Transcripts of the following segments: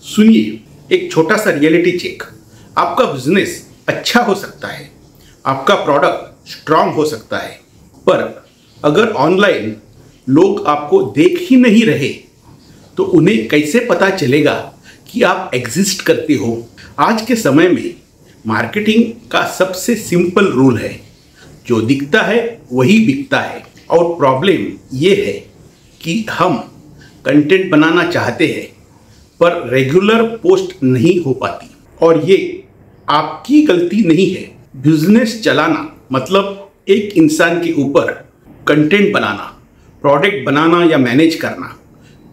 सुनिए, एक छोटा सा रियलिटी चेक। आपका बिजनेस अच्छा हो सकता है, आपका प्रोडक्ट स्ट्रांग हो सकता है, पर अगर ऑनलाइन लोग आपको देख ही नहीं रहे तो उन्हें कैसे पता चलेगा कि आप एग्जिस्ट करते हो। आज के समय में मार्केटिंग का सबसे सिंपल रूल है, जो दिखता है वही बिकता है। और प्रॉब्लम ये है कि हम कंटेंट बनाना चाहते हैं पर रेगुलर पोस्ट नहीं हो पाती। और ये आपकी गलती नहीं है। बिजनेस चलाना मतलब एक इंसान के ऊपर कंटेंट बनाना, प्रोडक्ट बनाना या मैनेज करना,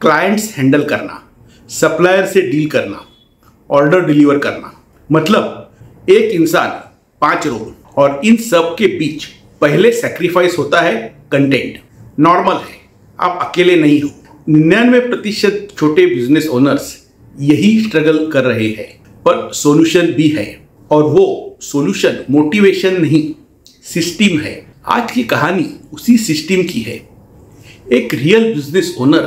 क्लाइंट्स हैंडल करना, सप्लायर से डील करना, ऑर्डर डिलीवर करना, मतलब एक इंसान 5 रोल। और इन सब के बीच पहले सैक्रिफाइस होता है कंटेंट। नॉर्मल है, आप अकेले नहीं हो। 99% छोटे बिजनेस ओनर्स यही स्ट्रगल कर रहे हैं, पर सॉल्यूशन भी है। और वो सॉल्यूशन मोटिवेशन नहीं, सिस्टम है। आज की कहानी उसी सिस्टम की है। एक रियल बिजनेस ओनर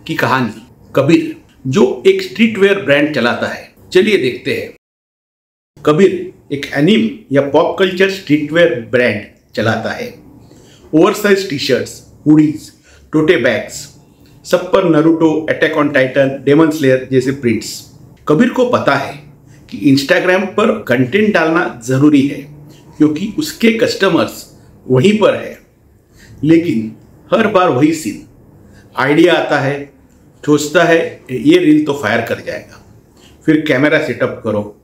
की कहानी, कबीर, जो एक स्ट्रीटवेयर ब्रांड चलाता है। चलिए देखते हैं। कबीर एक एनिम या पॉप कल्चर स्ट्रीटवेयर ब्रांड चलाता है। Oversize T shirts, hoodies, tote bags, सब पर Naruto, attack on titan, demon slayer जैसे प्रिंट्स। कबीर को पता है कि इंस्टाग्राम पर कंटेंट डालना जरूरी है क्योंकि उसके कस्टमर्स वहीं पर है। लेकिन हर बार वही सीन। आइडिया आता है, सोचता है ये रील तो फायर कर जाएगा, फिर कैमरा सेटअप करो,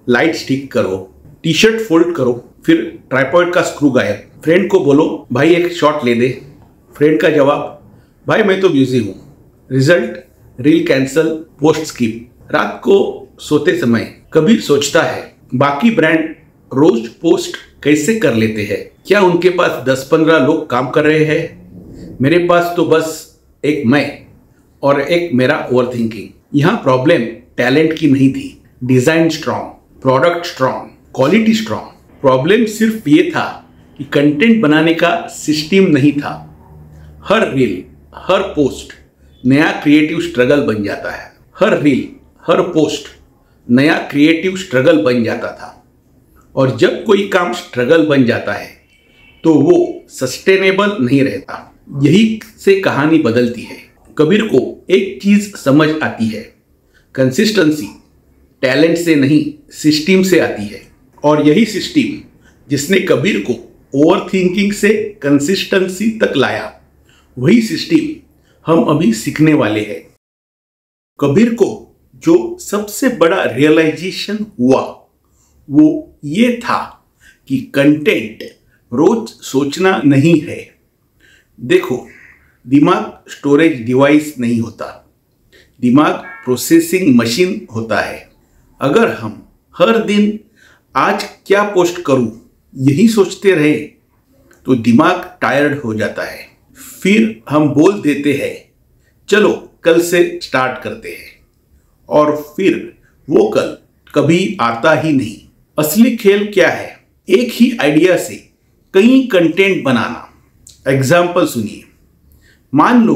लाइट स्टिक करो, टी शर्ट फोल्ड करो, फिर ट्राइपॉड का स्क्रू गायब। फ्रेंड को बोलो भाई एक शॉट ले दे। फ्रेंड का जवाब, भाई मैं तो बिजी हूँ। Result, reel cancel, post skip. रात को सोते समय कबीर सोचता है बाकी ब्रांड रोज पोस्ट कैसे कर लेते हैं, क्या उनके पास 10-15 लोग काम कर रहे हैं? मेरे पास तो बस एक मैं और एक मेरा ओवरथिंकिंग। यहाँ प्रॉब्लम टैलेंट की नहीं थी। Design strong, product strong, quality strong. Problem सिर्फ ये था कि कंटेंट बनाने का सिस्टम नहीं था। हर रील, हर पोस्ट नया क्रिएटिव स्ट्रगल बन जाता है। हर रील, हर पोस्ट नया क्रिएटिव स्ट्रगल बन जाता था। और जब कोई काम स्ट्रगल बन जाता है तो वो सस्टेनेबल नहीं रहता। यही से कहानी बदलती है। कबीर को एक चीज समझ आती है, कंसिस्टेंसी टैलेंट से नहीं सिस्टम से आती है। और यही सिस्टम जिसने कबीर को ओवरथिंकिंग से कंसिस्टेंसी तक लाया, वही सिस्टम हम अभी सीखने वाले हैं। कबीर को जो सबसे बड़ा रियलाइजेशन हुआ वो ये था कि कंटेंट रोज सोचना नहीं है। देखो, दिमाग स्टोरेज डिवाइस नहीं होता, दिमाग प्रोसेसिंग मशीन होता है। अगर हम हर दिन आज क्या पोस्ट करूं यही सोचते रहे तो दिमाग टायर्ड हो जाता है। फिर हम बोल देते हैं चलो कल से स्टार्ट करते हैं, और फिर वो कल कभी आता ही नहीं। असली खेल क्या है? एक ही आइडिया से कई कंटेंट बनाना। एग्जाम्पल सुनिए। मान लो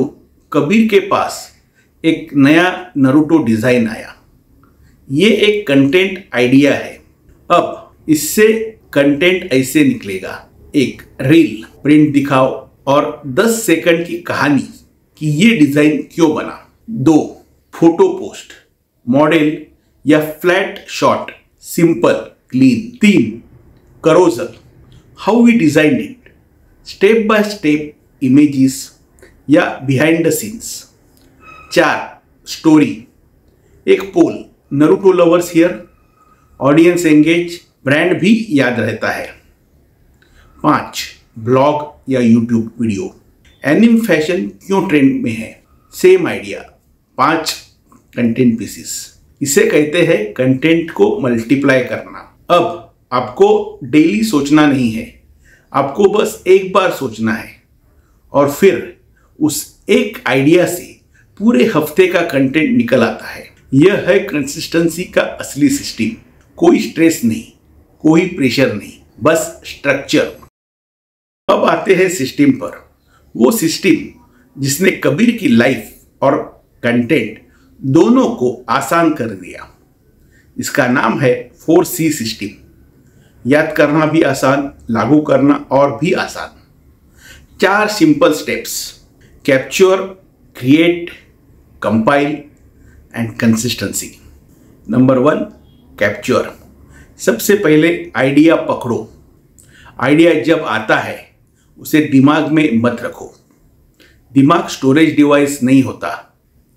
कबीर के पास एक नया नरूटो डिजाइन आया। ये एक कंटेंट आइडिया है। अब इससे कंटेंट ऐसे निकलेगा। एक रील, प्रिंट दिखाओ और 10 सेकंड की कहानी कि ये डिजाइन क्यों बना। 2 फोटो पोस्ट, मॉडल या flat shot, simple clean. 3 carousel, how we designed it, step by step images या बिहाइंड द सीन्स। 4 स्टोरी, एक poll, Naruto lovers here, audience engage, brand भी याद रहता है। 5 ब्लॉग या यूट्यूब वीडियो, एनिम फैशन क्यों trend में है, सेम आइडिया, 5 कंटेंट पीसेस। इसे कहते हैं कंटेंट को मल्टीप्लाई करना। अब आपको डेली सोचना नहीं है, आपको बस एक बार सोचना है और फिर उस एक आइडिया से पूरे हफ्ते का कंटेंट निकल आता है। यह है कंसिस्टेंसी का असली सिस्टम। कोई स्ट्रेस नहीं, कोई प्रेशर नहीं, बस स्ट्रक्चर। अब आते हैं सिस्टम पर। वो सिस्टम जिसने कबीर की लाइफ और कंटेंट दोनों को आसान कर दिया। इसका नाम है 4C सिस्टम। याद करना भी आसान, लागू करना और भी आसान। 4 simple steps: capture, create, compile and consistency. Number 1, capture. सबसे पहले आइडिया पकड़ो। आइडिया जब आता है उसे दिमाग में मत रखो। दिमाग स्टोरेज डिवाइस नहीं होता,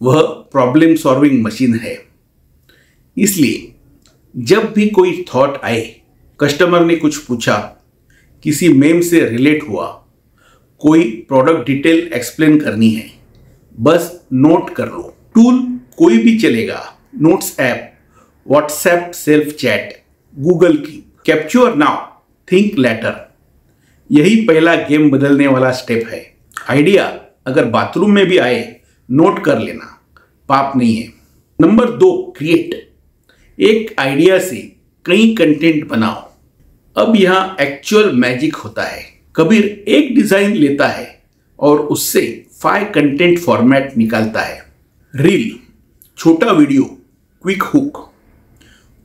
वह प्रॉब्लम सॉल्विंग मशीन है। इसलिए जब भी कोई थॉट आए, कस्टमर ने कुछ पूछा, किसी मेम से रिलेट हुआ, कोई प्रोडक्ट डिटेल एक्सप्लेन करनी है, बस नोट कर लो। टूल कोई भी चलेगा, notes app, WhatsApp self chat, Google की। Capture now, think later. यही पहला गेम बदलने वाला स्टेप है। आइडिया अगर बाथरूम में भी आए, नोट कर लेना, पाप नहीं है। Number 2, create. एक आइडिया से कई कंटेंट बनाओ। अब यहां एक्चुअल मैजिक होता है। कबीर एक डिजाइन लेता है और उससे 5 कंटेंट फॉर्मेट निकालता है। रील, छोटा वीडियो, क्विक हुक।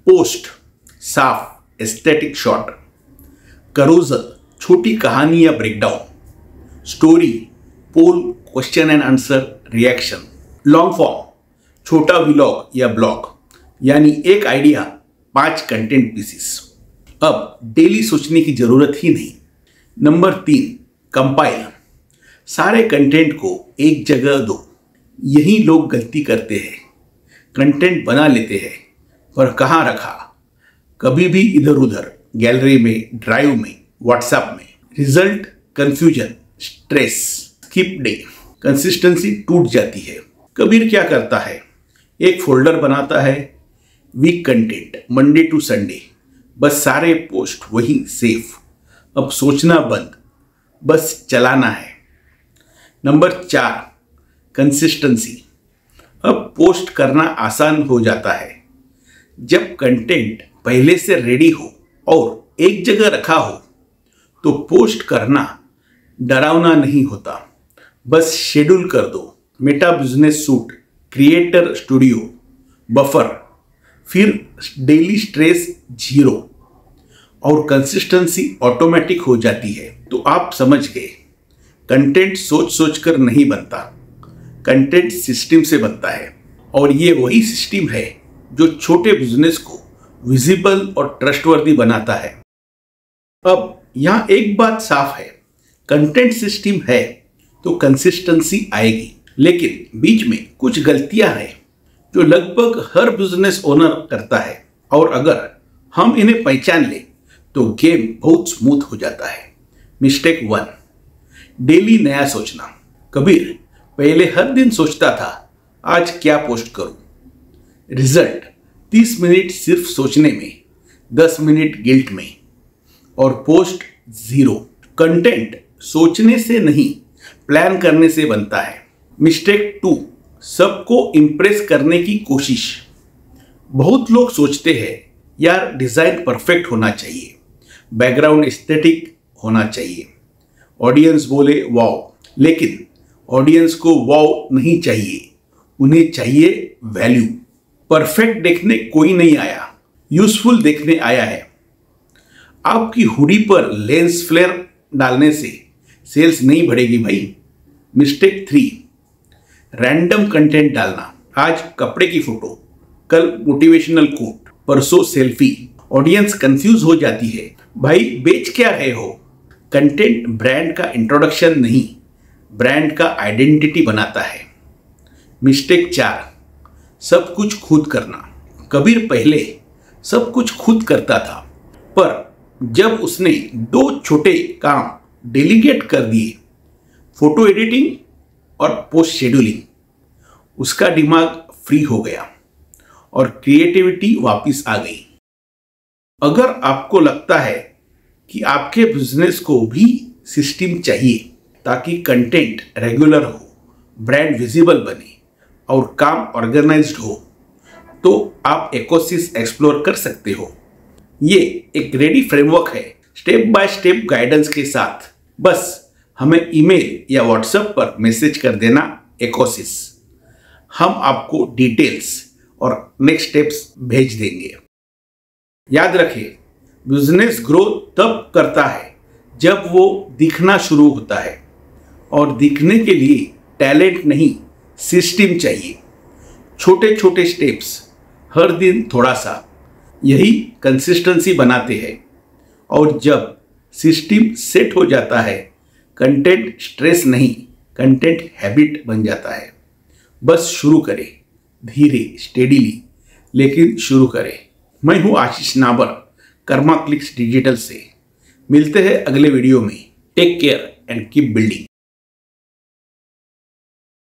पोस्ट, साफ एस्थेटिक शॉट। करोजल, छोटी कहानी या breakdown. Story, poll, question and answer, reaction. Long form, छोटा व्लॉग या ब्लॉग, यानी एक आइडिया 5 कंटेंट पीसेस। अब डेली सोचने की जरूरत ही नहीं। Number 3, compile. सारे कंटेंट को एक जगह दो। यही लोग गलती करते हैं। कंटेंट बना लेते हैं पर कहाँ रखा? कभी भी इधर उधर, गैलरी में, ड्राइव में, व्हाट्सएप में। Result, confusion, stress, skip day, consistency टूट जाती है। कबीर क्या करता है? एक फोल्डर बनाता है, week content, Monday to Sunday, बस सारे पोस्ट वही सेफ। अब सोचना बंद, बस चलाना है। Number 4, consistency. अब पोस्ट करना आसान हो जाता है जब कंटेंट पहले से रेडी हो और एक जगह रखा हो, तो पोस्ट करना डरावना नहीं होता। बस शेड्यूल कर दो। Meta business suit, creator studio, buffer, फिर डेली स्ट्रेस 0 और कंसिस्टेंसी ऑटोमेटिक हो जाती है। तो आप समझ गए, कंटेंट सोच सोच कर नहीं बनता, कंटेंट सिस्टम से बनता है। और ये वही सिस्टम है जो छोटे बिजनेस को विजिबल और ट्रस्टवर्दी बनाता है। अब यहां एक बात साफ है, कंटेंट सिस्टम है तो कंसिस्टेंसी आएगी, लेकिन बीच में कुछ गलतियां हैं जो लगभग हर बिजनेस ओनर करता है, और अगर हम इन्हें पहचान ले तो गेम बहुत स्मूथ हो जाता है। मिस्टेक 1, डेली नया सोचना। कबीर पहले हर दिन सोचता था, आज क्या पोस्ट करूं। रिजल्ट, 30 मिनट सिर्फ सोचने में, 10 मिनट गिल्ट में, और पोस्ट 0। कंटेंट सोचने से नहीं, प्लान करने से बनता है। मिस्टेक 2, सबको इंप्रेस करने की कोशिश। बहुत लोग सोचते हैं, यार डिजाइन परफेक्ट होना चाहिए, बैकग्राउंड एस्थेटिक होना चाहिए, ऑडियंस बोले वाओ। लेकिन ऑडियंस को वाओ नहीं चाहिए, उन्हें चाहिए वैल्यू। परफेक्ट देखने कोई नहीं आया, यूजफुल देखने आया है। आपकी हुडी पर लेंस फ्लेयर डालने से सेल्स नहीं बढ़ेगी भाई। मिस्टेक 3, रैंडम कंटेंट डालना। आज कपड़े की फोटो, कल मोटिवेशनल कोट, परसों सेल्फी। ऑडियंस कंफ्यूज हो जाती है, भाई बेच क्या रहे हो? कंटेंट ब्रांड का इंट्रोडक्शन नहीं, ब्रांड का आइडेंटिटी बनाता है। मिस्टेक 4, सब कुछ खुद करना। कबीर पहले सब कुछ खुद करता था, पर जब उसने 2 छोटे काम डेलीगेट कर दिए, फोटो एडिटिंग और पोस्ट शेड्यूलिंग, उसका दिमाग फ्री हो गया और क्रिएटिविटी वापस आ गई। अगर आपको लगता है कि आपके बिजनेस को भी सिस्टम चाहिए ताकि कंटेंट रेगुलर हो, ब्रांड विजिबल बने और काम ऑर्गेनाइज्ड हो, तो आप इकोसिस एक्सप्लोर कर सकते हो। ये एक रेडी फ्रेमवर्क है, स्टेप बाय स्टेप गाइडेंस के साथ। बस हमें ईमेल या व्हाट्सएप पर मैसेज कर देना, इकोसिस। हम आपको डिटेल्स और नेक्स्ट स्टेप्स भेज देंगे। याद रखिए, बिजनेस ग्रो तब करता है जब वो दिखना शुरू होता है, और दिखने के लिए टैलेंट नहीं, सिस्टम चाहिए। छोटे छोटे स्टेप्स, हर दिन थोड़ा सा, यही कंसिस्टेंसी बनाते हैं। और जब सिस्टम सेट हो जाता है, कंटेंट स्ट्रेस नहीं, कंटेंट हैबिट बन जाता है। बस शुरू करें, धीरे स्टेडीली, लेकिन शुरू करें। मैं हूं Ashish Nabar, Karma Clicks Digital से। मिलते हैं अगले वीडियो में। Take care and keep building.